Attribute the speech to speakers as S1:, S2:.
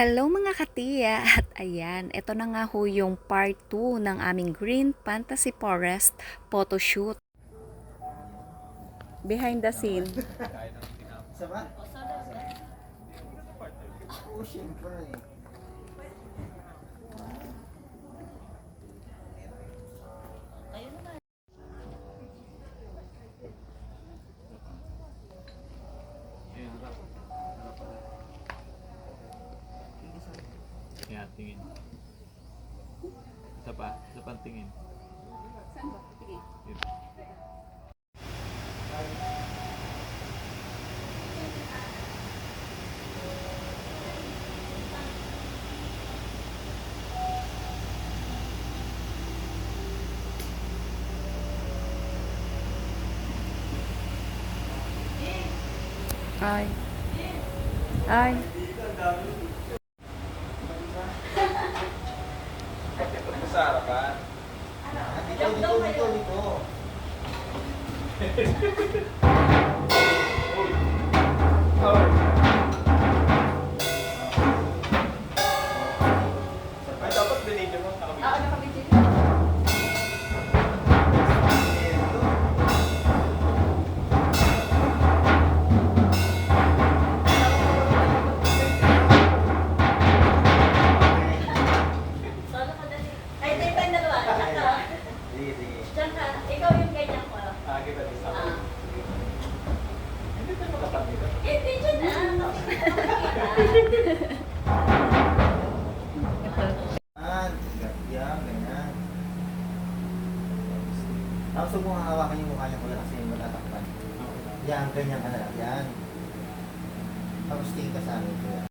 S1: Hello mga katiya! At ayan, ito na nga ho yung part 2 ng aming Green Fantasy Forest photoshoot. Behind the scene.
S2: Sama? Oo, siyempre.
S3: Kaya tingin. Isa pa tingin.
S1: Saan ba? Sige.
S3: Yun.
S1: Ay. Ay.
S3: Sa harapan.
S2: Dito.
S3: Ay, dapat binigyan mo.
S4: Ay, tayo tayong dalawa. Tsaka,
S2: Sige.
S4: tsaka, ikaw yung ganyan ko.
S3: Kita di sa.
S4: Ah.
S3: Hindi tayo makatabi.
S4: Hindi dyan
S2: Yan, ganyan. Tapos huwag mong hawakan yung mukha niya ko lang kasi matatakpan. Yan, ganyan ka na lang. Yan. Tapos tingin ka sa amin.